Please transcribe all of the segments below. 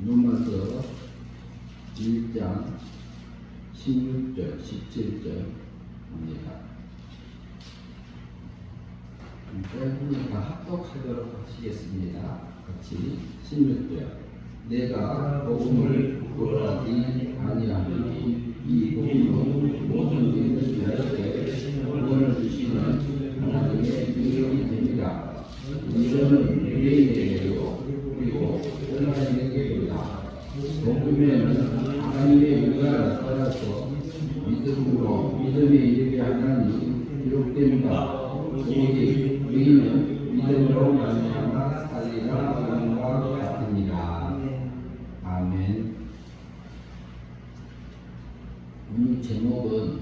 로마서 1장 16절, 17절입니다. 여러분이 다 합독하도록 하시겠습니다. 같이 16절. 내가 복음을 부끄러워하지 아니하노니 이 복음은 모든 믿는 자에게 구원을 주시는 하나님의 능력이 됩니다. 이는 유대인에게요 그리고 헬라인에게로다. 복음에는 하나님의 의가 따라서 믿음으로 믿음에 이르게 하나니 기록됩니다. 오직 의인은 믿음으로 말미암아 살리라 하는 것 같습니다. 아멘. 오늘 제목은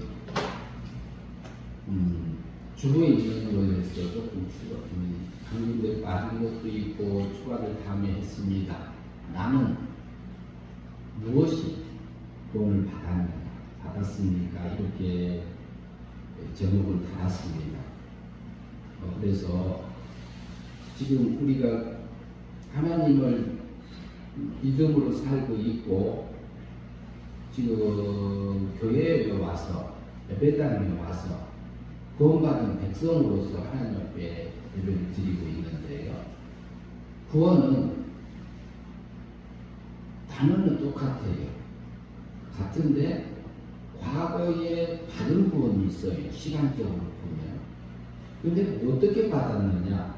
주부에 있는 거에서 조금 한국에 빠진 것도 있고 추가를 다음에 했습니다. 나는 무엇이 돈을 받았습니까? 이렇게 제목을 달았습니다. 그래서 지금 우리가 하나님을 믿음으로 살고 있고 지금 교회에 와서 예배당에 와서 구원받은 백성으로서 하나님 앞에 예배를 드리고 있는데요. 구원은 단어는 똑같아요. 같은데 과거에 받은 구원이 있어요. 시간적으로 보면. 근데 어떻게 받았느냐?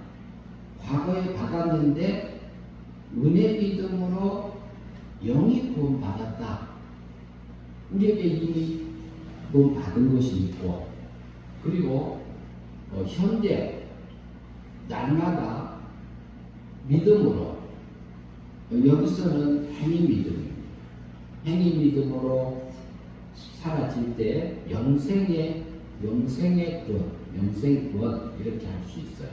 과거에 받았는데 은혜 믿음으로 영이 구원 받았다. 우리에게 이미 구원 받은 것이 있고, 그리고 현재 날마다 믿음으로, 여기서는 행위 믿음으로 사라질 때 영생의 구원 이렇게 할 수 있어요.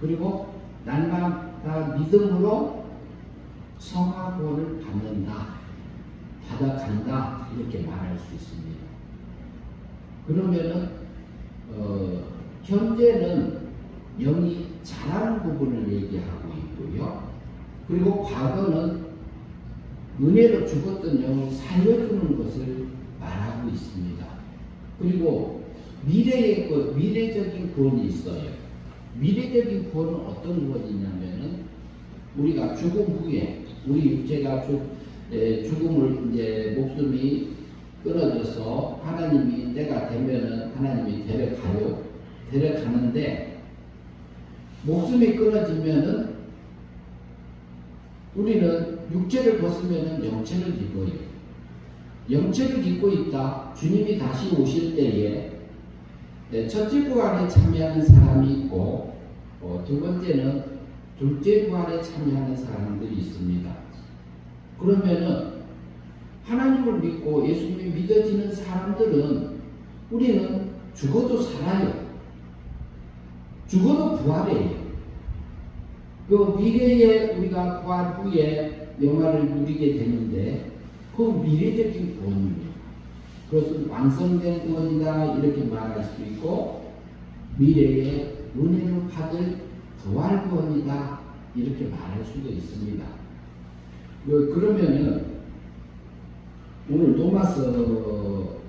그리고 날마다 믿음으로 성화구원을 받아간다 이렇게 말할 수 있습니다. 그러면은 현재는 영이 자라는 부분을 얘기하고 있고요. 그리고 과거는 은혜로 죽었던 영을 살려주는 것을 말하고 있습니다. 그리고 미래적인 구원이 있어요. 미래적인 구원은 어떤 구원이냐면은 우리가 죽음 후에 우리 육체가 죽음을 이제 목숨이 끊어져서 하나님이 때가 되면은 하나님이 데려가는데 목숨이 끊어지면은 우리는 육체를 벗으면은 영체를 입어요. 영체를 입고 있다. 주님이 다시 오실 때에 첫째 부활에 참여하는 사람이 있고 두 번째는 둘째 부활에 참여하는 사람들이 있습니다. 그러면은 하나님을 믿고 예수님이 믿어지는 사람들은 우리는 죽어도 살아요. 죽어도 부활해요. 그 미래에 우리가 부활 후에 영화를 누리게 되는데 그 미래적인 구원입니다. 그것은 완성된 구원이다 이렇게 말할 수 있고 미래에 은혜를 받을 부활 구원이다 이렇게 말할 수도 있습니다. 그러면은 오늘 로마서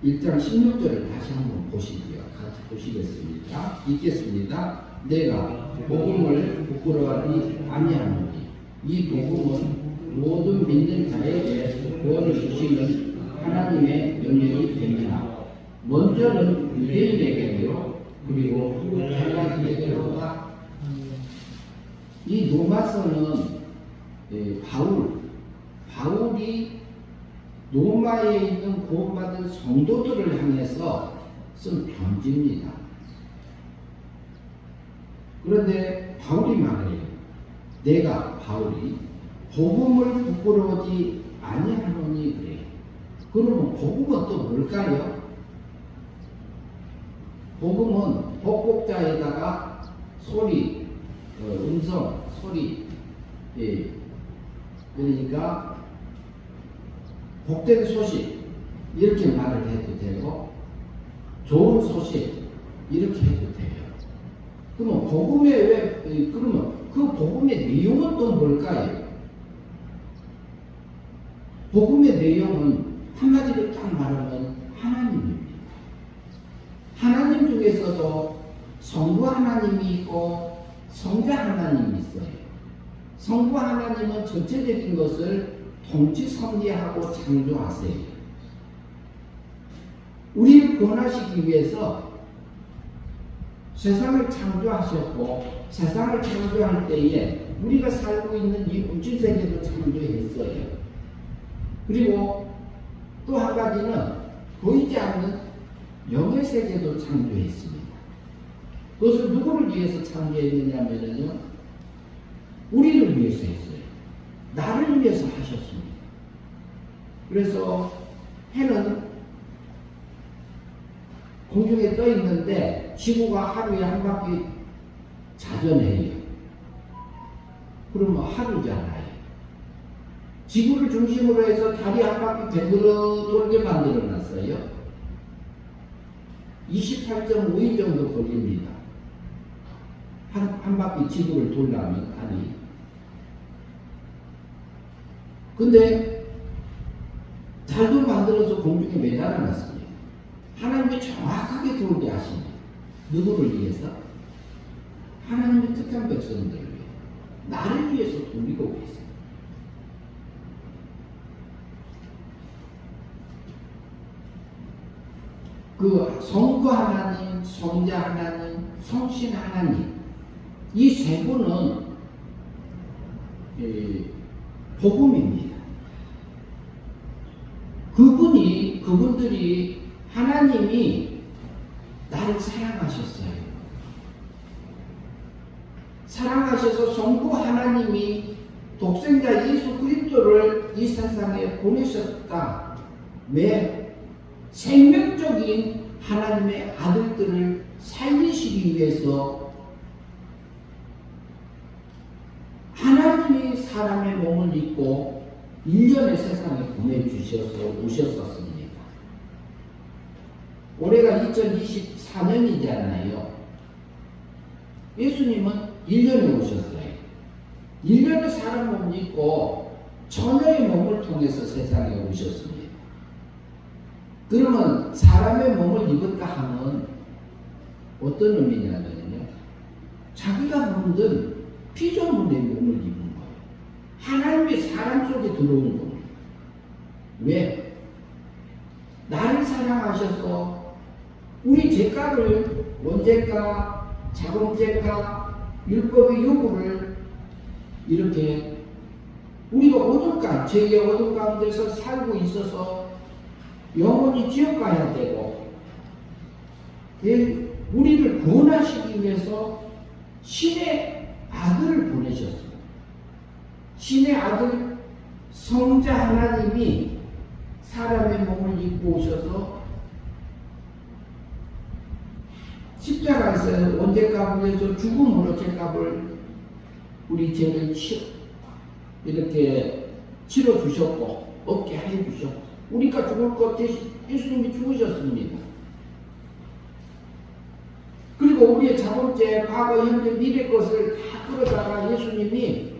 1장 16절을 다시 한번 보시고요. 같이 보시겠습니다. 읽겠습니다. 내가 복음을 부끄러워하지 아니하노니 이 복음은 모든 믿는 자에게 구원을 주시는 하나님의 명령이 됩니다. 먼저는 유대인에게요 그리고 헬라인에게로다. 이 로마서는 바울이 로마에 있는 구원받은 성도들을 향해서 쓴 편지입니다. 그런데 바울이 말해요. 내가 바울이 복음을 부끄러워하지 아니하노니 그래요. 그러면 복음은 또 뭘까요? 복음은 복복자에다가 소리, 음성, 소리, 그러니까 복된 소식 이렇게 말을 해도 되고 좋은 소식 이렇게 해도 돼요. 그러면 복음의 그 복음의 내용은 또 뭘까요? 복음의 내용은 한마디로 딱 말하면 하나님입니다. 하나님 중에서도 성부 하나님이 있고 성자 하나님이 있어요. 성부 하나님은 전체적인 것을 통치 섭리하고 창조하세요. 우리를 구원하시기 위해서 세상을 창조하셨고, 세상을 창조할 때에 우리가 살고 있는 이 우주세계도 창조했어요. 그리고 또 한 가지는 보이지 않는 영의 세계도 창조했습니다. 그것을 누구를 위해서 창조했느냐면요, 우리를 위해서 했어요. 나를 위해서 하셨습니다. 그래서 해는 공중에 떠 있는데 지구가 하루에 한 바퀴 자전해요. 그러면 하루잖아요. 지구를 중심으로 해서 달이 한 바퀴 되돌아 돌게 만들어 놨어요. 28.5일 정도 걸립니다. 한 바퀴 지구를 돌려면 달이. 근데 달도 만들어서 공중에 매달아 놨습니다. 하나님이 정확하게 돌게 하십니다. 누구를 위해서? 하나님의 특한 백성들을 위해, 나를 위해서 돌리고 계세요. 그 성부 하나님, 성자 하나님, 성신 하나님, 이 세 분은 복음입니다. 그분들이 하나님이 나를 사랑하셨어요. 사랑하셔서 성부 하나님이 독생자 예수 그리스도를 이 세상에 보내셨다. 왜? 생명적인 하나님의 아들들을 살리시기 위해서 하나님이 사람의 몸을 입고 1년의 세상에 보내주셔서 오셨었습니다. 올해가 2024년이잖아요. 예수님은 1년에 오셨어요. 1년의 사람 몸을 입고 처녀의 몸을 통해서 세상에 오셨습니다. 그러면 사람의 몸을 입었다 하면 어떤 의미냐면요, 자기가 만든 피조물의 몸을 입은 거예요. 하나님이 사람 속에 들어오는 겁니다. 왜? 나를 사랑하셔서 우리 죄값을, 원죄값, 자범죄값, 율법의 요구를 이렇게 우리가 죄의 어둠 가운데서 살고 있어서 영원히 지옥 가야 되고, 우리를 구원하시기 위해서 신의 아들을 보내셨습니다. 신의 아들 성자 하나님이 사람의 몸을 입고 오셔서 십자가에서 원죄값을 위해서 죽음으로 죄값을, 우리 죄를 이렇게 치러주셨고 없게 해주셨고, 우리가 죽을 것 대신 예수님이 죽으셨습니다. 그리고 우리의 자범죄, 과거, 현재, 미래 것을 다 끌어다가 예수님이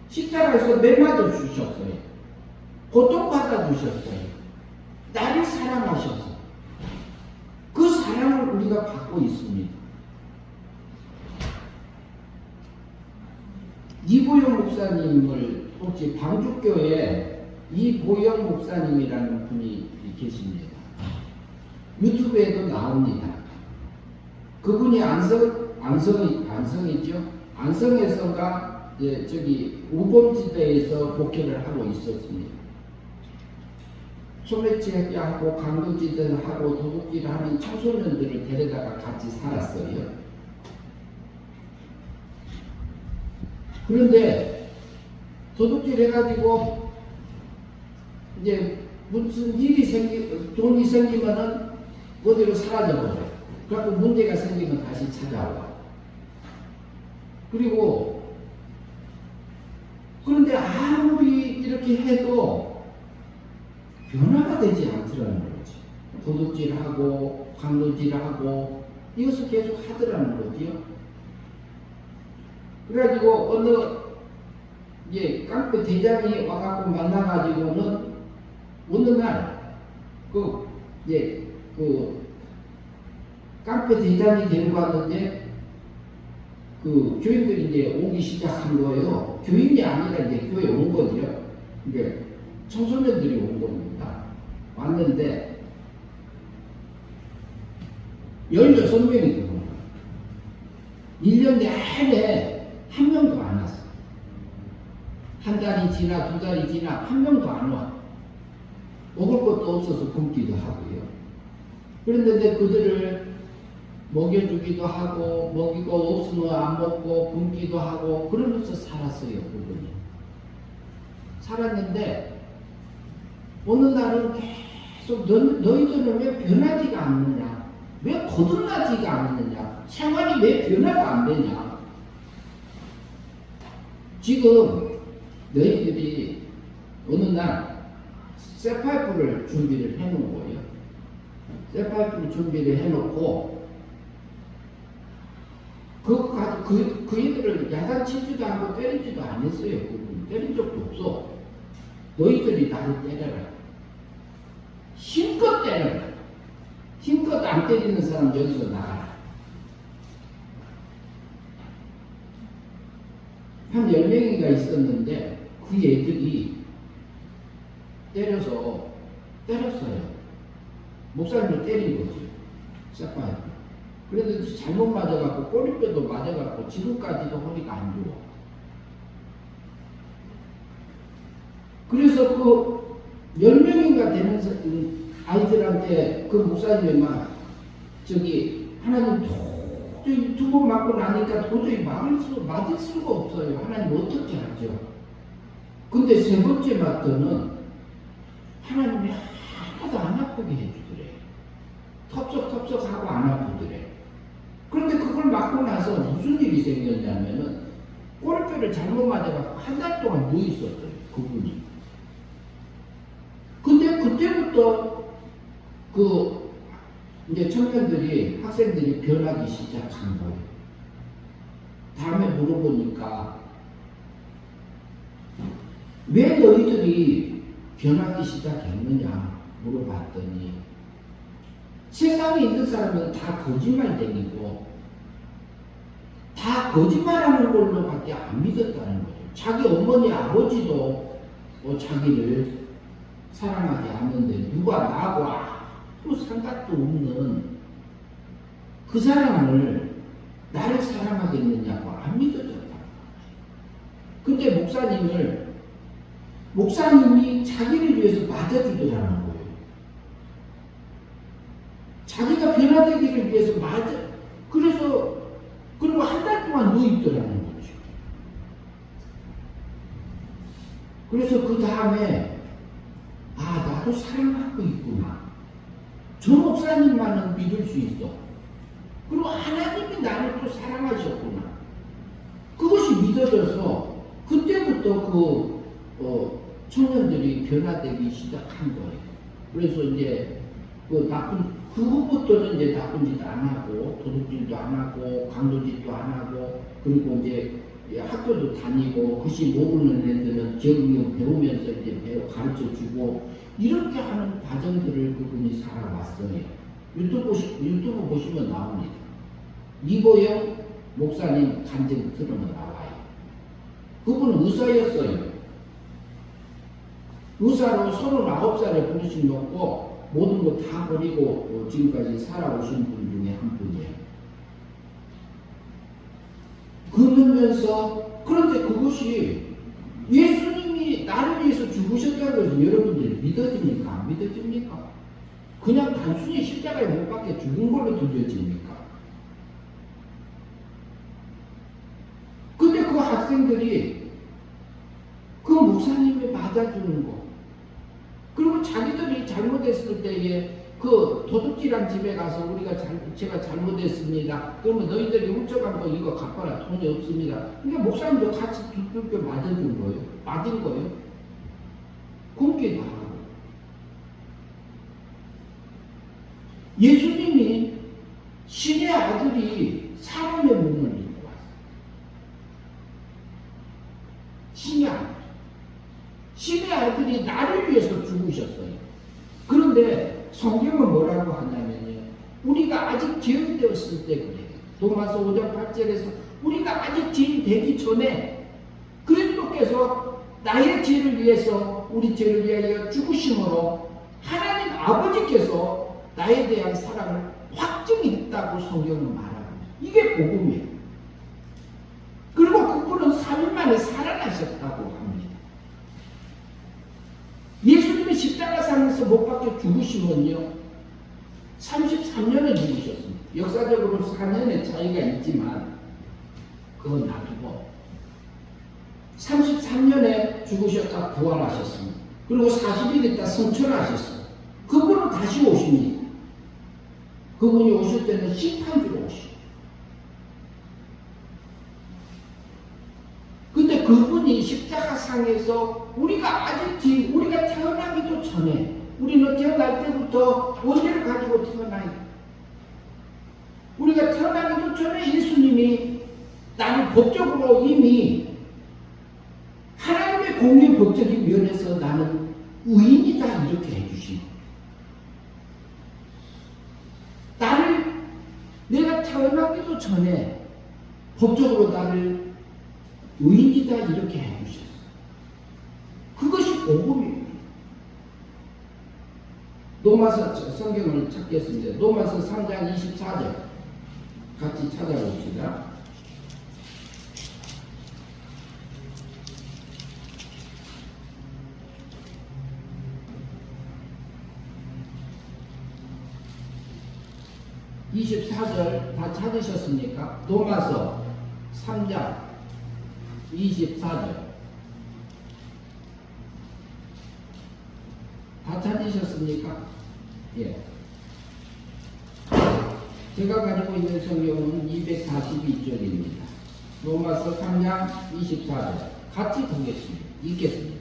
십자가에서 매맞아 주셨어요. 고통받아 주셨어요. 나를 사랑하셔서 그 사랑을 우리가 받고 있습니다. 이보영 목사님을 혹시 방주교회 이보영 목사님이라는 분이 계십니다. 유튜브에도 나옵니다. 그분이 안성이죠. 안성에서가 저기 우범지대에서 목회를 하고 있었습니다. 소매치기하고 강도질을 하고 도둑질을 하는 청소년들을 데려다가 같이 살았어요. 그런데 도둑질 해가지고 이제 무슨 돈이 생기면은 어디로 사라져버려요. 그래서 문제가 생기면 다시 찾아와. 그런데 아무리 이렇게 해도 변화가 되지 않더라는 거지. 도둑질하고 강도질하고 이것을 계속 하더라는 거지요. 그래가지고 어느 이제 깡패 대장이 와갖고 만나가지고는 어느 날 이제 깡패 대장이 데리고 왔는데 교인들이 이제 오기 시작한 거예요. 교인이 아니라 이제 교회 온 거죠. 이게 청소년들이 온 겁니다. 왔는데 16명이 들어온 거예요. 1년 내내 한 명도 안 왔어. 한 달이 지나 두 달이 지나 한 명도 안 와. 먹을 것도 없어서 굶기도 하고요. 그런데 그들을 먹여주기도 하고 먹이고 없으면 안 먹고 굶기도 하고 그러면서 살았어요. 그분이 살았는데 어느 날은 계속 너희들은 왜 변하지가 않느냐, 왜 거듭나지가 않느냐, 생활이 왜 변화가 안 되냐. 지금 너희들이 어느 날 쇠파이프를 준비를 해놓은 거예요. 쇠파이프를 준비를 해놓고 그 애들을 야단치지도 않고 때리지도 않았어요. 그분 때린 적도 없어. 너희들이 나를 때려라. 힘껏 때려라. 힘껏 안 때리는 사람 여기서 나가라. 한 10명이가 있었는데 그 애들이 때렸어요. 목사님을 때린 거지. 쇠파이프. 그래도 잘못 맞아갖고 꼬리뼈도 맞아갖고 지금까지도 허리가 안 좋아. 그래서 그 10명인가 되는 아이들한테 그 목사님이 막 하나님 도저히 두 번 맞고 나니까 도저히 맞을 수가 없어요. 하나님 어떻게 하죠? 근데 세 번째 맞더는 하나님이 하나도 안 아프게 해주더래. 텁석텁석하고 안 아프더래. 그런데 그걸 맞고 나서 무슨 일이 생겼냐면은 꼬리뼈를 잘못 맞아갖고 한 달 동안 누워있었더래, 그분이. 근데 그때부터 이제 청년들이, 학생들이 변하기 시작한 거예요. 다음에 물어보니까 왜 너희들이 변하기 시작했느냐 물어봤더니 세상에 있는 사람은 다 거짓말쟁이고 다 거짓말하는 걸로 밖에 안 믿었다는 거죠. 자기 어머니 아버지도 자기를 사랑하지 않는데 누가 나하고 아무 상관도 없는 그 사람을 나를 사랑하겠느냐고 안 믿어졌다. 근데 목사님이 자기를 위해서 맞아주더라는 거예요. 자기가 변화되기를 위해서 그리고 한 달 동안 누워있더라는 거죠. 그래서 그 다음에 나도 사랑하고 있구나. 저 목사님만은 믿을 수 있어. 그리고 하나님이 나를 또 사랑하셨구나. 그것이 믿어져서 그때부터 청년들이 변화되기 시작한 거예요. 그래서 이제 그것부터는 이제 나쁜 짓 안 하고, 도둑질도 안 하고, 강도짓도 안 하고, 그리고 이제 학교도 다니고, 글씨 모르는 애들은 적응 배우면서 이제 가르쳐 주고, 이렇게 하는 과정들을 그분이 살아왔어요. 유튜브 보시면 나옵니다. 이보영 목사님 간증 들으면 나와요. 그분은 의사였어요. 의사로 39살에 부르심 놓고 모든 거 다 버리고 지금까지 살아오신 분 중에 한 분이에요. 그러면서 그런데 그것이 예수님이 나를 위해서 죽으셨다고 해서 여러분들이 믿어집니까? 안 믿어집니까? 그냥 단순히 십자가에 못 박혀 죽은 걸로 들려집니까? 근데 그 학생들이 그 목사님이 맞아주는 거, 그리고 자기들이 잘못했을 때에 그 도둑질한 집에 가서 제가 잘못했습니다. 그러면 너희들이 훔쳐간 거 이거 갚아라. 돈이 없습니다. 그러니까 목사님도 같이 두들겨 맞은 거예요. 굶기도 하고. 예수님이 신의 아들이 사람의 몸을 입고 왔어요. 신의 아들. 신의 아들이 나를 위해서 죽으셨어요. 그런데 성경은 뭐라고 하냐면요. 우리가 아직 죄인 되었을 때 그래요. 로마서 5장 8절에서 우리가 아직 죄인 되기 전에 그리스도께서 나의 죄를 위해서 우리 죄를 위하여 죽으심으로 하나님 아버지께서 나에 대한 사랑을 확증했다고 성경은 말합니다. 이게 복음이에요. 그리고 그분은 3일 만에 살아나셨다고 합니다. 예수님이 십자가상에서 못 박혀 죽으시면요 33년에 죽으셨습니다. 역사적으로 4년의 차이가 있지만 그건 놔두고 33년에 죽으셨다 부활하셨습니다. 그리고 40일 있다 승천하셨어요. 그분은 다시 오십니다. 그분이 오실 때는 심판주로 오십니다. 근데 그분이 십자가상에서 우리가 아직 우리가 태어나기도 전에 우리는 태어날 때부터 원죄를 가지고 태어나요. 우리가 태어나기도 전에 예수님이 나를 법적으로 이미 하나님의 공의 법적인 면에서 나는 의인이다 이렇게 해주신 나를 내가 태어나기도 전에 법적으로 나를 의인이다 이렇게 해주셨어요. 그것이 복음입니다. 로마서 성경을 찾겠습니다. 로마서 3장 24절 같이 찾아봅시다. (24절) 다 찾으셨습니까? 로마서 3장 24절 다 찾으셨습니까? 예. 제가 가지고 있는 성경은 242쪽입니다. 로마서 3장 24절 같이 보겠습니다. 읽겠습니다.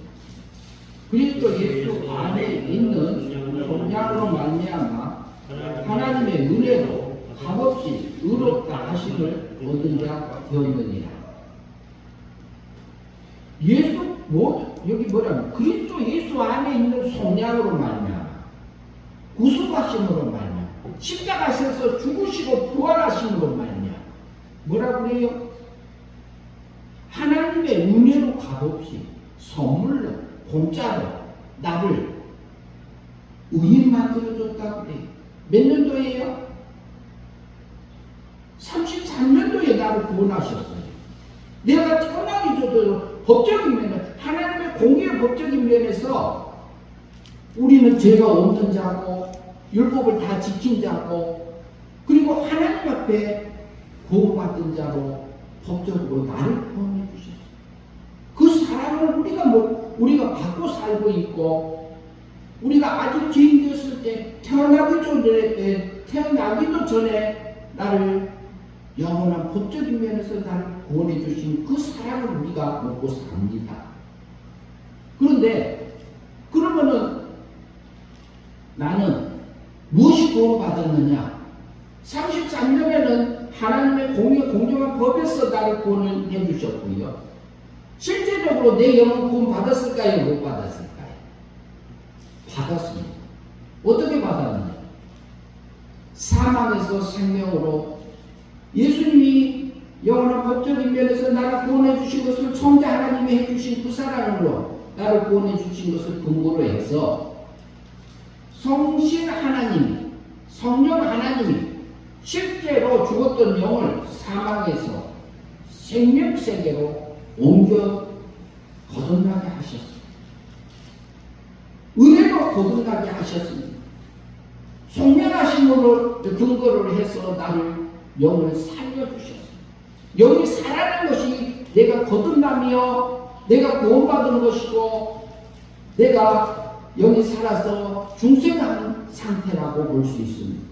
그리스도 예수 안에 있는 성장으로 말미암아 하나님의 은혜로 값없이 의롭다 하심을 얻은 자 되었느니라. 예수 여기 뭐라면 그리스도 예수 안에 있는 속량으로 말미암아 구속하심으로 말미암아 십자가에서 죽으시고 부활하심으로 말미암아 뭐라고 그래요? 하나님의 은혜로 값없이 선물로 공짜로 나를 의인 만들어줬다고 그래요. 몇 년도예요? 33년도에 나를 구원하셨어요. 내가 태어나기 전에도 법적인 면에 하나님의 공의의 법적인 면에서 우리는 죄가 없는 자고 율법을 다 지킨 자고 그리고 하나님 앞에 구원받은 자로 법적으로 나를 구원해 주셨어요. 그 사랑을 우리가 받고 살고 있고 우리가 아직 죄인 되었을 때 태어나기도 전에 나를 영원한 법적인 면에서 나를 구원해 주신 그 사랑을 우리가 먹고 삽니다. 그런데 그러면은 나는 무엇이 구원받았느냐? 33년에는 하나님의 공정한 법에서 나를 구원해 주셨고요. 실제적으로 내 영혼 구원 받았을까요? 못 받았을까요? 받았습니다. 어떻게 받았느냐? 사망에서 생명으로 예수님이 영원한 법적인 면에서 나를 구원해 주신 것을 성자 하나님이 해주신 그 사랑으로 나를 구원해 주신 것을 근거로 해서 성신 하나님이 성령 하나님이 실제로 죽었던 영을 사망에서 생명세계로 옮겨 거듭나게 하셨습니다. 은혜로 거듭나게 하셨습니다. 속량하심으로 근거를 해서 나를 영을 살려주셨습니다. 영이 살아나는 것이 내가 거듭나며 내가 구원받은 것이고 내가 영이 살아서 중생한 상태라고 볼 수 있습니다.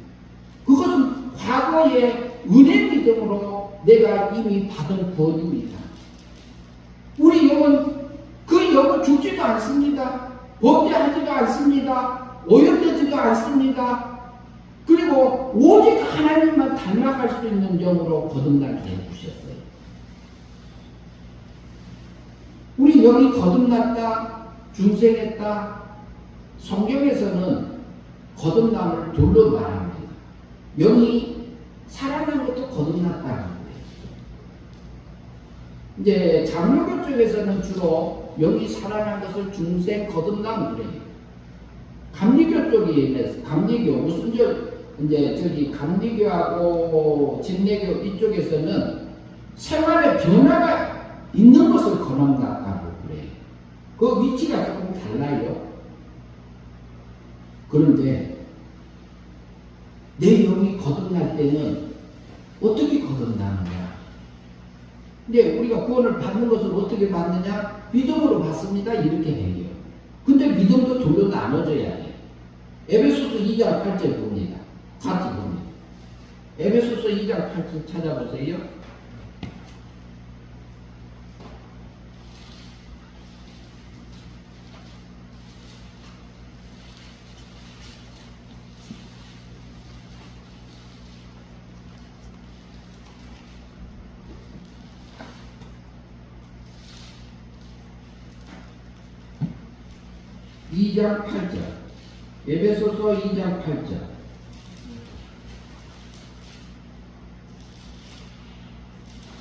그것은 과거의 은혜 믿음으로 내가 이미 받은 구원입니다. 우리 영은 그 영은 죽지도 않습니다. 범죄하지도 않습니다. 오염되지도 않습니다. 그리고 오직 하나님만 닮아갈 수 있는 영으로 거듭나게 해주셨어요. 우리 영이 거듭났다, 중생했다. 성경에서는 거듭남을 둘로 말합니다. 영이 살아난 것도 거듭났다는 거예요. 이제 장로교 쪽에서는 주로 영이 살아난 것을 중생 거듭남 그래요. 감리교 쪽이 감리교 무슨 이제 저기 감리교하고 진례교 이쪽에서는 생활의 변화가 있는 것을 거듭났다고 그래요. 그 위치가 조금 달라요. 그런데 내 영이 거듭날 때는 어떻게 거듭나는 거야? 근데 우리가 구원을 받는 것을 어떻게 받느냐? 믿음으로 받습니다. 이렇게 해요. 근데 믿음도 둘로 나눠져야 돼요. 에베소서 2장 8절 봅니다. 같이 봅니다. 에베소서 2장 8절 찾아보세요. (2장 8절) 에베소서 2장 8절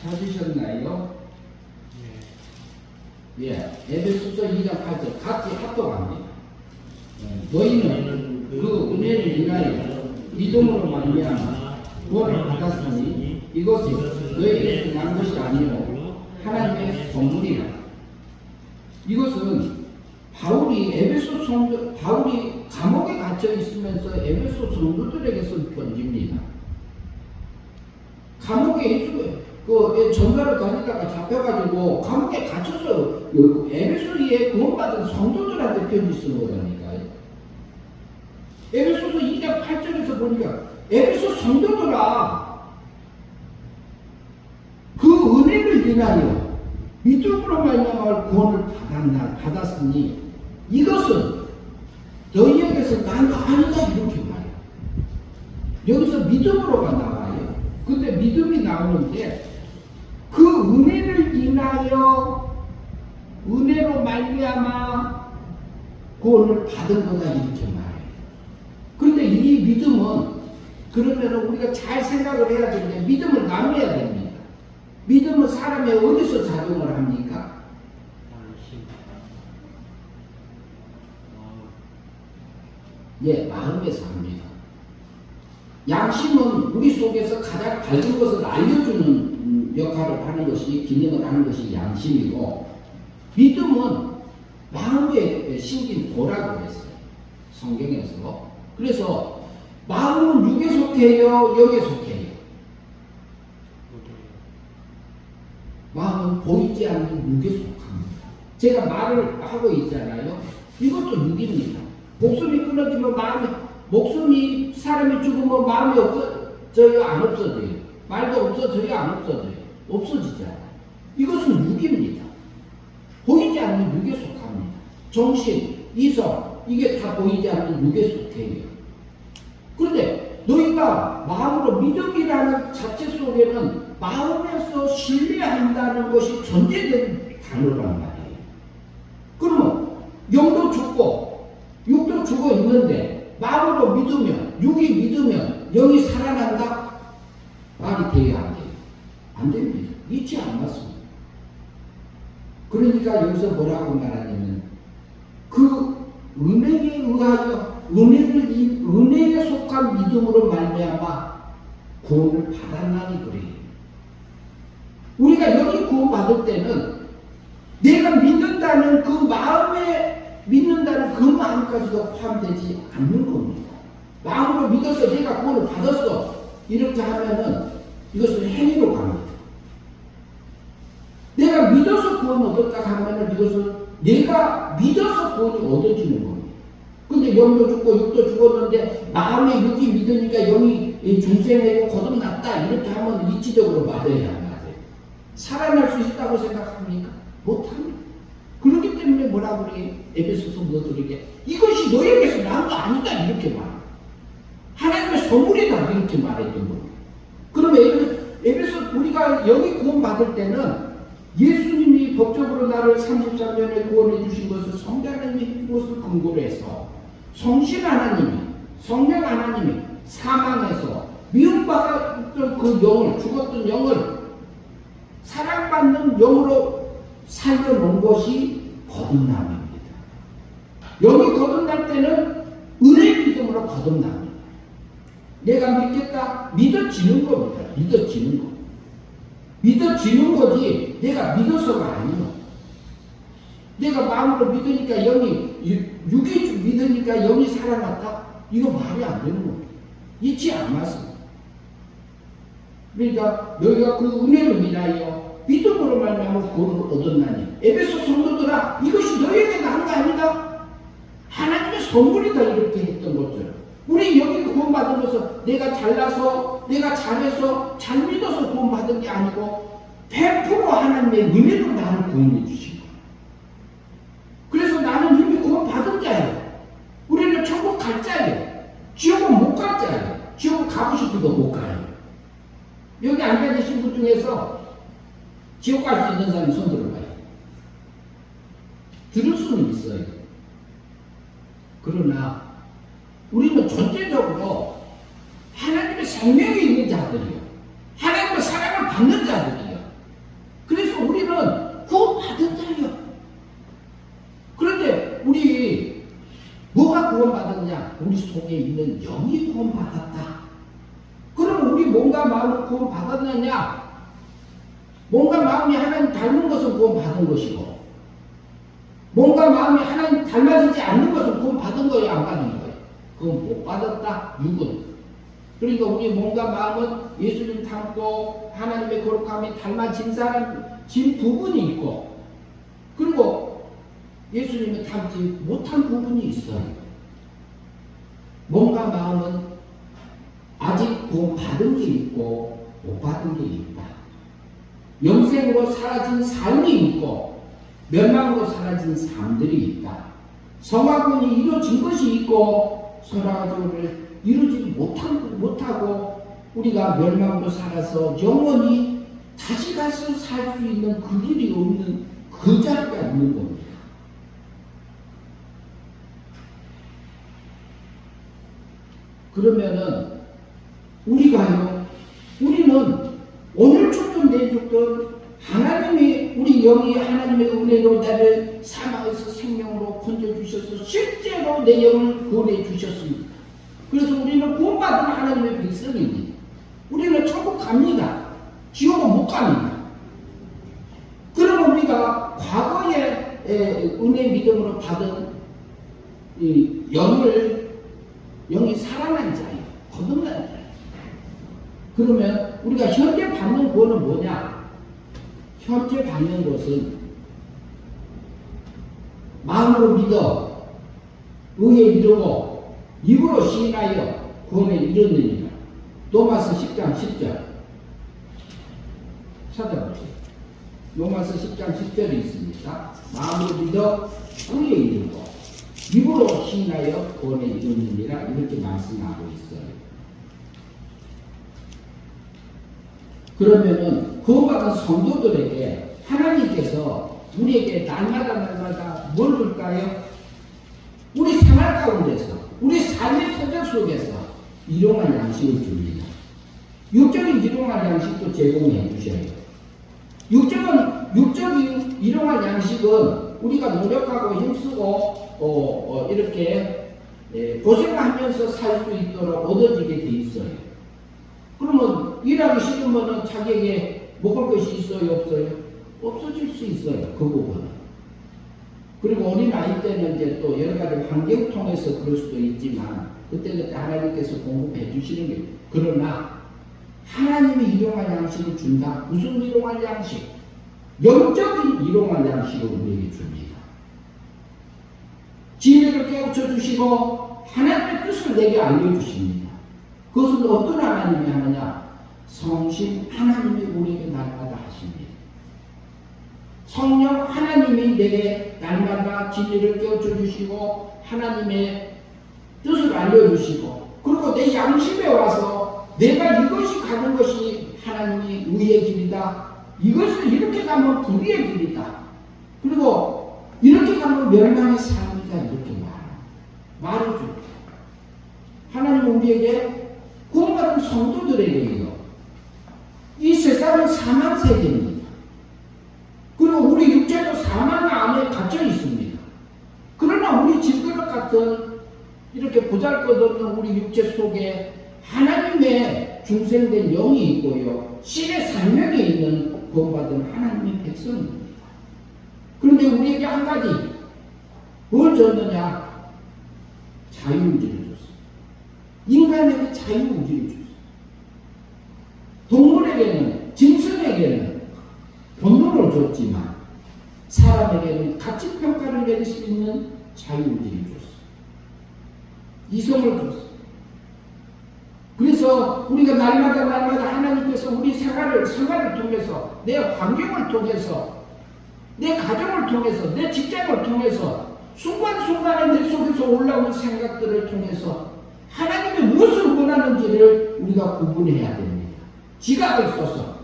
찾으셨나요? 예, 에베소서 2장 8절 같이 합독합니다. 너희는 그 은혜를 인하여 믿음으로 말미암아 구원을 받았으니 이것은 너희에게서 난 것이 아니요 하나님의 선물이라. 이것은 바울이 감옥에 갇혀 있으면서 에베소 성도들에게 쓴 편지입니다. 감옥에 있어요. 전가를 다니다가 잡혀가지고 감옥에 갇혀서 에베소에 구원받은 성도들한테 편지 쓴 거라니까요. 에베소서 2장 8절에서 보니까 에베소 성도들아 그 은혜를 인하여 믿음으로 말미암아 구원을 받았으니 이것은 너희에게서 난 거 아니다 이렇게 말해요. 여기서 믿음으로가 나와요. 근데 믿음이 나오는데 그 은혜를 인하여 은혜로 말미암아 구원을 받은 거다 이렇게 말해요. 그런데 이 믿음은 그러면 우리가 잘 생각을 해야 되는데 믿음을 나눠야 됩니다. 믿음은 사람이 어디서 작용을 합니까? 예, 마음에서 합니다. 양심은 우리 속에서 가장 밝은 것을 알려주는 역할을 하는 것이, 기능을 하는 것이 양심이고, 믿음은 마음에 심긴 도라고 했어요. 성경에서. 그래서 마음은 육에 속해요, 영에 속해요. 마음은 보이지 않는 육에 속합니다. 제가 말을 하고 있잖아요. 이것도 육입니다. 목숨이 끊어지면 목숨이 사람이 죽으면 마음이 없어져요, 안 없어져요? 말도 없어져요, 안 없어져요? 없어지잖아요. 이것은 육입니다. 보이지 않는 육에 속합니다. 정신, 이성, 이게 다 보이지 않는 육에 속해요. 그런데 너희가 마음으로 믿음이라는 자체 속에는 마음에서 신뢰한다는 것이 전제된 단어란 말이에요. 그러면 영도 죽고 육도 죽어 있는데 마음으로 믿으면, 육이 믿으면 영이 살아난다? 말이 돼야 안 돼요? 안 됩니다. 이치 안 맞습니다. 그러니까 여기서 뭐라고 말하냐면 그 은혜에 의하여 은혜에 속한 믿음으로 말미암아 구원을 받았나니 그래요. 우리가 여기 구원받을 때는 내가 믿는다는 그 마음까지도 포함되지 않는 겁니다. 마음으로 믿어서 내가 구원을 받았어 이렇게 하면은 이것은 행위로 갑니다. 내가 믿어서 구원을 얻었다 하면은 이것은 내가 믿어서 구원이 얻어지는 겁니다. 근데 영도 죽고 육도 죽었는데 마음에 육이 믿으니까 영이 중생이고 거듭났다 이렇게 하면 이치적으로 맞아야 안 맞아요? 살아날 수 있다고 생각합니까? 못합니다. 그렇기 때문에 뭐라고 그래요? 에베소서 뭐들에게 이것이 너에게서 난 거 아니다 이렇게 말해요. 하나님의 선물이다 이렇게 말했던 겁니다. 그러면 에베소 우리가 여기 구원받을 때는 예수님이 이 법적으로 나를 33년에 구원해 주신 것을 성자 하나님이 그것을 근거로 해서 성신 하나님이, 성령 하나님이 사망해서 미움받았던 그 영을, 죽었던 영을 사랑받는 영으로 살려놓은 것이 거듭남입니다. 여기 거듭날 때는 은혜 믿음으로 거듭납니다. 내가 믿겠다? 믿어지는 겁니다. 믿어지는 거. 믿어지는 거지 내가 믿어서가 아니에요. 내가 마음으로 믿으니까 영이, 육이 믿으니까 영이 살아났다? 이거 말이 안 되는 겁니다. 이치 안 맞습니다. 그러니까 너희가 그 은혜를 믿하여 믿음으로 말미암아 구원을 얻었나니 에베소 성도들아 이것이 너희에게 난 거 아니다. 하나님의 선물이다 이렇게 했던 것처럼 우리 여기 구원받으면서 내가 잘나서 내가 잘해서 잘 믿어서 구원받은 게 아니고 100% 하나님의 은혜로 나를 구원해 주신 거예요. 그래서 나는 이미 구원받은 자예요. 우리는 천국 갈 자예요. 지옥은 못 갈 자예요. 지옥은 가고 싶어도 못 가요. 여기 앉아 계신 분 중에서 지옥 갈 수 있는 사람이 손 들어봐요. 들을 수는 있어요. 그러나 우리는 존재적으로 하나님의 생명이 있는 자들이요. 하나님의 사랑을 받는 자들이요. 그래서 우리는 구원받은 자예요. 그런데 우리 뭐가 구원받았냐? 우리 속에 있는 영이 구원받았다. 그럼 우리 몸과 마음을 구원받았느냐? 몸과 마음이 하나님 닮은 것은 구원받은 것이고 몸과 마음이 하나님 닮아지지 않는 것은 구원받은 거예요? 안 받은 거예요? 그건 못 받았다. 육은. 그러니까 우리 몸과 마음은 예수님 닮고 하나님의 거룩함이 닮아진 진 부분이 있고 그리고 예수님이 닮지 못한 부분이 있어요. 몸과 마음은 아직 구원받은 게 있고 못 받은 게 있다. 영생으로 사라진 삶이 있고 멸망으로 사라진 삶들이 있다. 성화군이 이루어진 것이 있고 설화가족을 이루지 못하고 우리가 멸망으로 살아서 영원히 다시 가서 살 수 있는 그 길이 없는 그 자리가 있는 겁니다. 그러면은 우리는 오늘 죽든 내일 죽든 하나님이 우리 영이 하나님의 은혜로 나를 사망에서 생명으로 건져주셔서 실제로 내 영을 구원해 주셨습니다. 그래서 우리는 구원받은 하나님의 백성입니다. 우리는 천국 갑니다. 지옥은 못 갑니다. 그러면 우리가 과거에 은혜 믿음으로 받은 이 영이 살아난 자예요. 거듭난 자예요. 그러면 우리가 현재 받는 구원은 뭐냐? 현재 받는 것은 마음으로 믿어 의에 이르고 입으로 시인하여 구원에 이르느니라. 로마서 10장 10절 찾아보세요. 로마서 10장 10절에 있습니다. 마음으로 믿어 의에 이르고 입으로 시인하여 구원에 이르느니라 이렇게 말씀하고 있어요. 그러면은 구원받은 성도들에게 하나님께서 우리에게 날마다 뭘 줄까요? 우리 생활 가운데서 우리 삶의 터전 속에서 일용할 양식을 줍니다. 육적인 일용할 양식도 제공해 주셔요. 육적인 일용할 양식은 우리가 노력하고 힘쓰고 이렇게 고생하면서 살 수 있도록 얻어지게 돼 있어요. 그러면 일하기 싫으면 자기에게 먹을 것이 있어요? 없어요? 없어질 수 있어요. 그 부분은. 그리고 어린 아이 때는 이제 또 여러 가지 환경 통해서 그럴 수도 있지만 그때 하나님께서 공급해 주시는 게 그러나 하나님이 일용할 양식을 준다. 무슨 일용할 양식? 영적인 일용할 양식을 우리에게 줍니다. 지혜를 깨우쳐 주시고 하나님의 뜻을 내게 알려주십니다. 그것은 어떤 하나님이 하느냐? 성신 하나님이 우리에게 날마다 하십니다. 성령 하나님이 내게 날마다 진리를 깨우쳐 주시고 하나님의 뜻을 알려주시고 그리고 내 양심에 와서 내가 이것이 가는 것이 하나님이 의의 길이다. 이것을 이렇게 가면 불의의 길이다. 그리고 이렇게 가면 멸망의 삶이다. 이렇게 말해줘. 하나님은 우리에게 구원받은 성도들에게요. 이 세상은 사망 세계입니다. 그리고 우리 육체도 사망 안에 갇혀 있습니다. 그러나 우리 질그릇 같은 이렇게 보잘것없는 우리 육체 속에 하나님의 중생된 영이 있고요. 신의 생명이 있는 구원받은 하나님의 백성입니다. 그런데 우리에게 한 가지 뭘 줬느냐? 자유의지를 줬습니다. 인간에게 자유의지를 줬습니다. 동물에게는, 짐승에게는 본능을 줬지만 사람에게는 가치평가를 내릴 수 있는 자유의지를 줬습니다. 이성을 줬습니다. 그래서 우리가 날마다 하나님께서 우리 생활을 통해서, 내 환경을 통해서, 내 가정을 통해서, 내 직장을 통해서, 순간순간에 내 속에서 올라오는 생각들을 통해서 하나님이 무엇을 원하는지를 우리가 구분해야 됩니다. 지각을 써서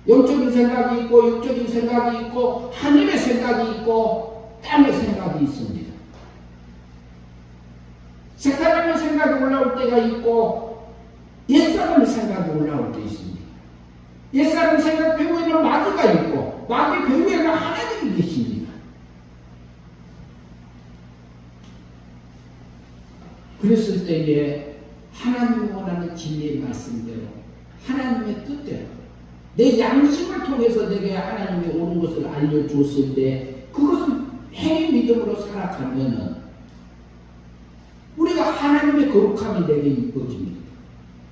영적인 생각이 있고 육적인 생각이 있고 하늘의 생각이 있고 땅의 생각이 있습니다. 새사람의 생각이 올라올 때가 있고 옛사람의 생각이 올라올 때 있습니다. 옛사람 생각 배후에는 마귀가 있고 마귀 배후에는 하나님이 계십니다. 그랬을 때에 하나님이 원하는 진리의 말씀대로 하나님의 뜻대로 내 양심을 통해서 내게 하나님이 옳은 것을 알려줬을 때 그것을 행위 믿음으로 살아가면은 우리가 하나님의 거룩함이 내게 이루어집니다.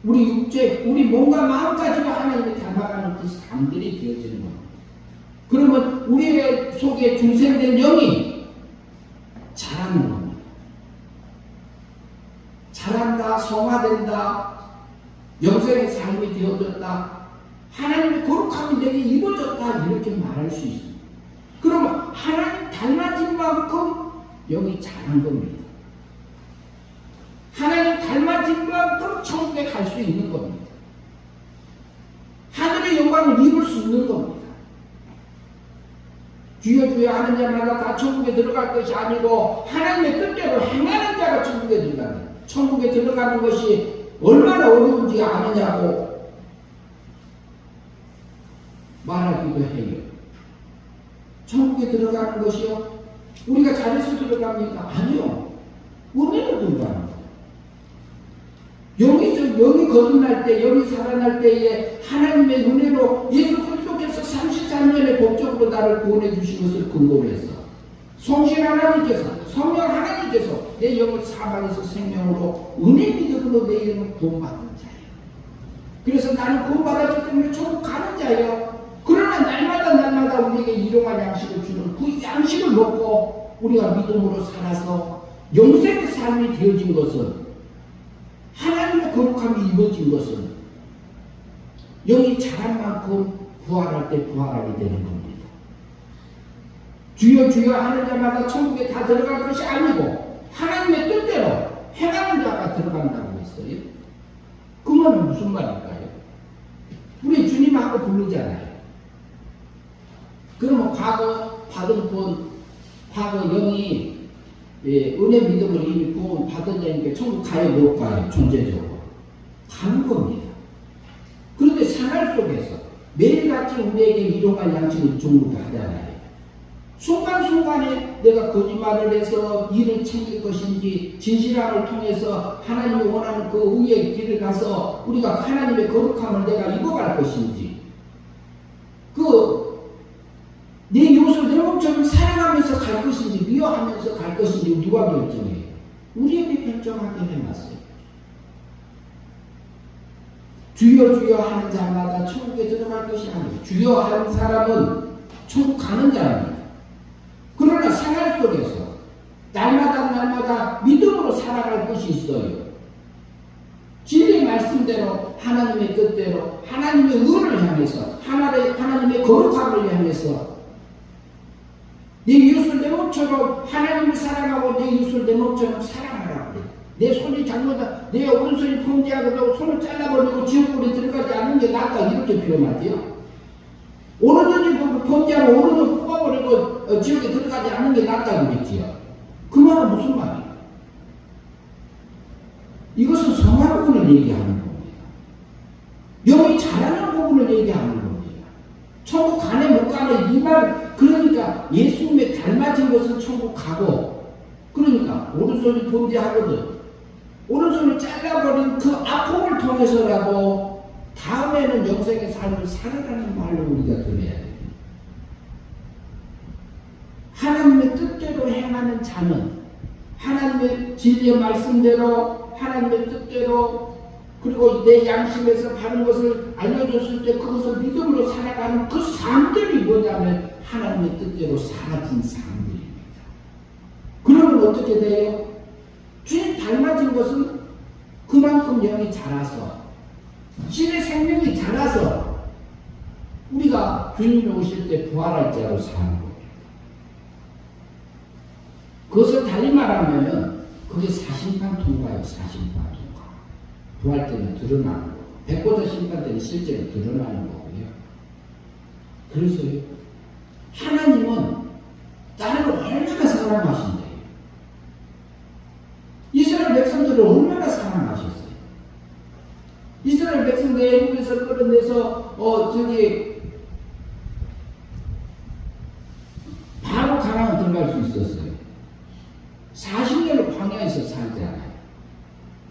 우리 육체, 우리 몸과 마음까지도 하나님을 닮아가는 그 삶들이 되어지는 겁니다. 그러면 우리의 속에 중생된 영이 자라는 겁니다. 자란다, 성화된다, 영생의 삶이 되어졌다, 하나님의 거룩함이 내게 이루어졌다 이렇게 말할 수 있습니다. 그러면 하나님 닮아진 만큼 영이 자란 겁니다. 하나님 닮아진 만큼 천국에 갈 수 있는 겁니다. 하늘의 영광을 입을 수 있는 겁니다. 주여 주여 하는 자마다 다 천국에 들어갈 것이 아니고 하나님의 뜻대로 행하는 자가 천국에 들어가는, 천국에 들어가는 것이 얼마나 어려운지 아느냐고 말하기도 해요. 천국에 들어가는 것이요? 우리가 잘해서 들어갑니까? 아니요. 은혜로 들어가는 거예요. 영이 거듭날 때, 영이 살아날 때에 하나님의 은혜로 예수 그리스도께서 33년의 법적으로 나를 구원해 주신 것을 근거로 해서 성신 하나님께서, 성령 하나님께서 내 영을 사방에서 생명으로 은혜 믿음으로 내 영을 구원받은 자예요. 그래서 나는 구원받았기 때문에 천국 가는 자예요. 그러나 날마다 우리에게 일용할 양식을 주는 그 양식을 먹고 우리가 믿음으로 살아서 영생의 삶이 되어진 것은, 하나님의 거룩함이 이루어진 것은 영이 자란 만큼 부활할 때 부활하게 되는 겁니다. 주여 주여 하는 자마다 천국에 다 들어갈 것이 아니고 하나님의 뜻대로 행하는 자가 들어간다고 했어요. 그 말은 무슨 말일까요? 우리 주님하고 부르잖아요. 그러면 과거 받은 분, 과거 영이 은혜 믿음을 이미 구원 받은 자니까 천국 가요, 못 가요? 존재적으로 가는 겁니다. 그런데 생활 속에서 매일같이 우리에게 일용할 양식을 종류가 하잖아요. 순간순간에 내가 거짓말을 해서 일을 챙길 것인지, 진실함을 통해서 하나님이 원하는 그 의의 길을 가서 우리가 하나님의 거룩함을 내가 입어갈 것인지, 내 이웃을 내 몸처럼 사랑하면서 갈 것인지 미워하면서 갈 것인지 누가 결정해요? 우리에게 결정하게 해놨어요. 주여 주여 하는 자마다 천국에 들어갈 것이 아니에요. 주여 하는 사람은 천국 가는 자입니다. 그러나 생활 속에서 날마다 믿음으로 살아갈 것이 있어요. 진리의 말씀대로, 하나님의 뜻대로, 하나님의 의를 향해서, 하나님의 거룩함을 향해서 내 이웃을 내 몸처럼 하나님을 사랑하고 내 이웃을 내 몸처럼 사랑하라고 그래요. 내 손이 잘못하면 내 오른손이 범죄하고도 손을 잘라버리고 지옥불에 들어가지 않는 게 낫다 이렇게 표현하지요. 범죄하면 오른을 뽑아버리고 지옥에 들어가지 않는 게 낫다고 그랬지요. 그 말은 무슨 말이에요? 이것은 성화 부분을 얘기하는 겁니다. 영이 잘하는 부분을 얘기하는 겁니다. 천국 가네 못 가네 이 말, 그러니까 예수님의 닮아진 것은 천국 가고, 그러니까 오른손이 범죄하거든. 오른손을 잘라버린 그 아픔을 통해서라도 다음에는 영생의 삶을 살아가는 말로 우리가 들어야 됩니다. 하나님의 뜻대로 행하는 자는 하나님의 진리의 말씀대로, 하나님의 뜻대로, 그리고 내 양심에서 바른 것을 알려줬을 때 그것을 믿음으로 살아가는 그 삶들이 뭐냐면 하나님의 뜻대로 사라진 삶들입니다. 그러면 어떻게 돼요? 주님 닮아진 것은 그만큼 영이 자라서, 신의 생명이 자라서 우리가 주님이 오실 때 부활할 자로 사는 거예요. 그것을 달리 말하면 그게 사심판 통과예요. 사심판 통과. 부활 때는 드러나는 거고, 백보자 심판 때는 실제로 드러나는 거고요. 그래서요, 하나님은 나를 얼마나 사랑하신대요. 이스라엘 백성들을 얼마나 사랑하셨어요. 이스라엘 백성들 애굽에서 끌어내서 바로 가나안 들어갈 수 있었어요. 40년을 광야에서 살잖아요.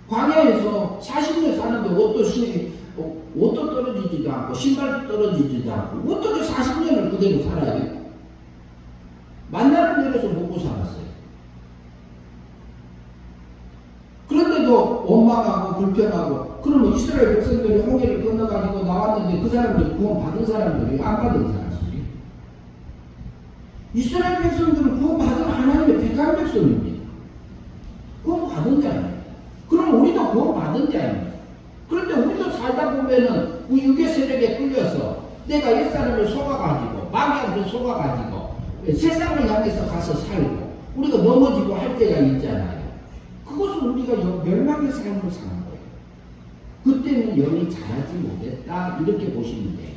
광야에서 40년 사는데 옷도 떨어지지도 않고 신발도 떨어지지도 않고 어떻게 40년을 그대로 살아요? 만나는 데에서 먹고 살았어요. 그런데도 원망하고 불평하고, 그러면 이스라엘 백성들이 홍해를 건너가지고 나왔는데 그 사람들이 구원 받은 사람들이 안 받은 사람들이, 이스라엘 백성들은 구원 받은 하나님의 택한 백성입니다. 구원 받은 자입니다. 그럼 우리도 구원 받은 자입니다. 그런데 우리도 살다 보면은 우리 육의 세력에 끌려서 내가 옛사람을 속아가지고 마귀한테 속아가지고 세상을 향해서 가서 살고 우리가 넘어지고 할 때가 있잖아요. 그것은 우리가 멸망의 삶을 사는 거예요. 그때는 영이 자라지 못했다 이렇게 보시면 돼요.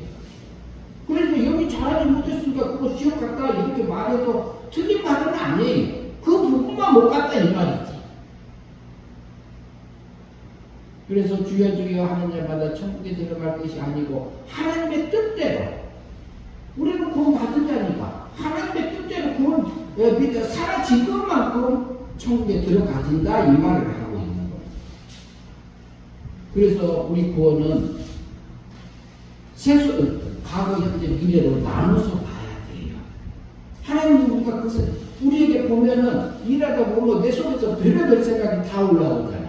그러니까 영이 자라지 못했으니까 그거 지옥 갔다 이렇게 말해도 틀린 말은 아니에요. 그 부분만 못 갔다 이 말이지. 그래서 주여 주여 하는 자마다 천국에 들어갈 것이 아니고 하나님의 뜻대로, 우리는 구원 받은 자니까 하나님의 뜻대로 구원 사라진 것만큼 천국에 들어가진다 이 말을 하고 있는 거예요. 그래서 우리 구원은 과거, 현재, 미래로 나눠서 봐야 돼요. 하나님은 우리가 그것을 우리에게 보면은 일하다 보면 내 속에서 별의별 생각이 다 올라오잖아요.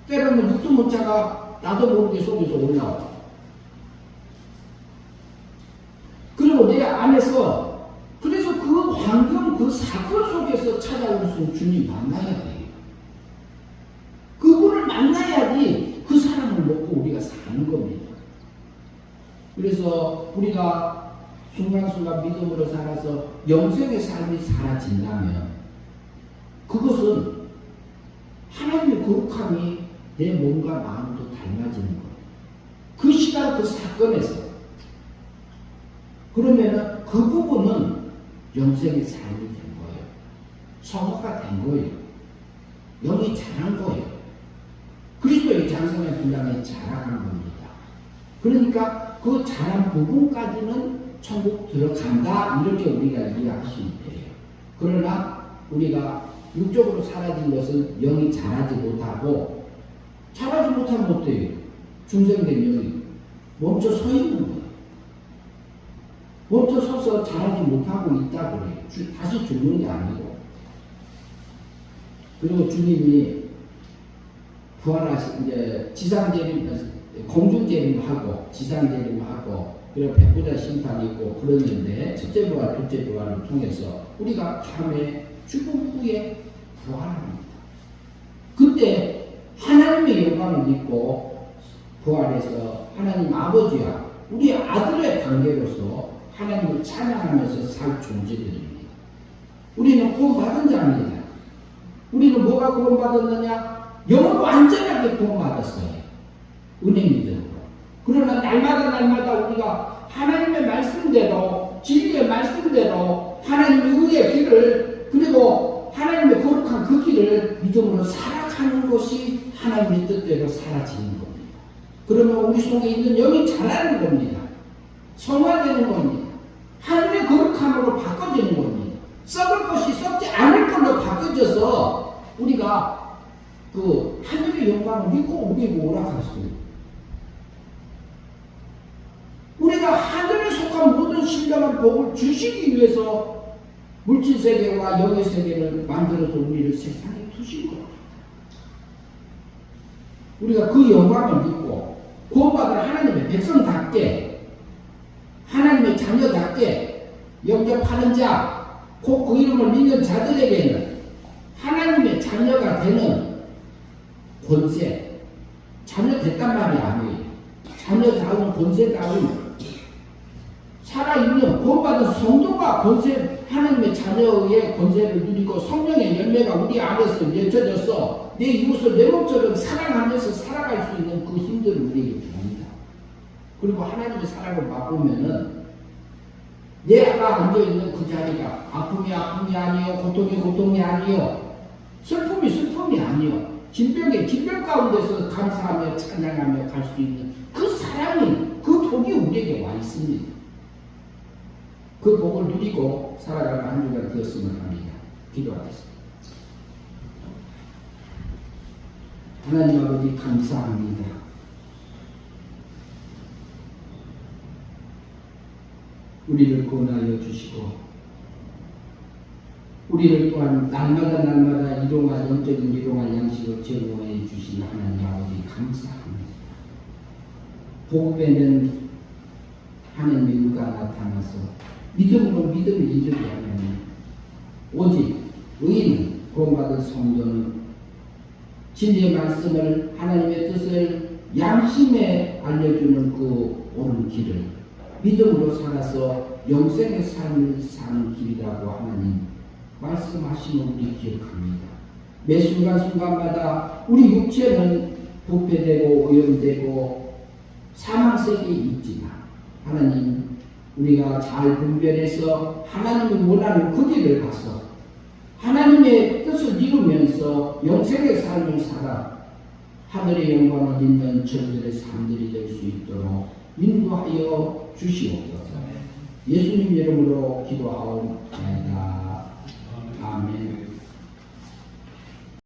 때로는 육도 못 자가 나도 모르게 속에서 올라와. 그리고 내 안에서, 그래서 그 환경, 그 사건 속에서 찾아올 수 있는 주님 만나야 돼요. 그분을 만나야지 그 사람을 놓고 우리가 사는 겁니다. 그래서 우리가 순간순간 믿음으로 살아서 영생의 삶이 사라진다면 그것은 하나님의 거룩함이 내 몸과 마음도 닮아지는 거예요. 그 시간 그 사건에서. 그러면은 그 부분은 영생의 삶이 된 거예요. 성화가 된 거예요. 영이 자란 거예요. 그리스도의 장성의 분량에 자라간 겁니다. 그러니까 그 자란 부분까지는 천국 들어간다 이렇게 우리가 이해하시면 돼요. 그러나 우리가 육적으로 사라진 것은 영이 자라지 못하고, 자라지 못하면 어때요? 중생된 영이 멈춰 서 있는 거예요. 멈춰 서서 자라지 못하고 있다고 그래요. 다시 죽는 게 아니고. 그리고 주님이 부활하신 이제 공중재림하고 지상재림하고 그리고 백보자 심판이 있고 그러는데, 첫째 부활, 둘째 부활을 통해서 우리가 다음에 죽음 후에 부활합니다. 그때 하나님의 영광을 입고 부활해서 하나님 아버지와 우리 아들의 관계로서 하나님을 찬양하면서 살 존재들입니다. 우리는 구원받은 자입니다. 우리는 뭐가 구원받았느냐? 영을 완전하게 구원받았어요. 은혜 믿음으로. 그러나 날마다 우리가 하나님의 말씀대로, 진리의 말씀대로 하나님의 의의 길을, 그리고 하나님의 거룩한 그 길을 믿음으로 살아가는 것이 하나님의 뜻대로 사라지는 겁니다. 그러면 우리 속에 있는 영이 자라는 겁니다. 성화되는 겁니다. 하나님의 거룩함으로 바꿔지는 겁니다. 썩을 것이 썩지 않을 걸로 바꿔져서 우리가 그 하늘의 영광을 믿고 우리에게 오락할 수 있습니다. 우리가 하늘에 속한 모든 신령한 복을 주시기 위해서 물질 세계와 영의 세계를 만들어서 우리를 세상에 두신 겁니다. 우리가 그 영광을 믿고 구원받은 하나님의 백성답게, 하나님의 자녀답게 영접하는 자, 곧 그 이름을 믿는 자들에게는 하나님의 자녀가 되는 권세, 자녀 됐단 말이 아니에요. 자녀다운 권세다운 살아있는 구원받은 성도가 권세, 하나님의 자녀의 권세를 누리고 성령의 열매가 우리 안에서 맺혀져서 내 이웃을 내 몸처럼 사랑하면서 살아갈 수 있는 그 힘들을 우리에게 줍니다. 그리고 하나님의 사랑을 맛보면은 내가 앉아있는 그 자리가 아픔이 아니요, 고통이 아니요, 슬픔이 아니요, 질병이 질병 가운데서 감사하며 찬양하며 갈 수 있는 그 사랑이, 그 복이 우리에게 와 있습니다. 그 복을 누리고 살아가는 한 주가 되었으면 합니다. 기도하겠습니다. 하나님 아버지 감사합니다. 우리를 구원하여 주시고 우리를 또한 날마다 일용할 영적인 일용할 양식을 제공해 주신 하나님 아버지 감사합니다. 복음에는 하나님의 의가 나타나서 믿음으로 믿음을 이루게 하면 오직 의인 구원받은 성도는 진리의 말씀을, 하나님의 뜻을 양심에 알려주는 그 옳은 길을 믿음으로 살아서 영생의 삶을 사는 길이라고 하나님 말씀하시는 우리 기억합니다. 매 순간순간마다 우리 육체는 부패되고 오염되고 사망세계에 있지만 하나님, 우리가 잘 분별해서 하나님이 원하는 그 길을 가서 하나님의 뜻을 이루면서 영생의 삶을 살아 하늘의 영광을 잇는 저들의 삶들이 될 수 있도록 인도하여 주시옵소서. 예수님 이름으로 기도하옵나이다. 아멘.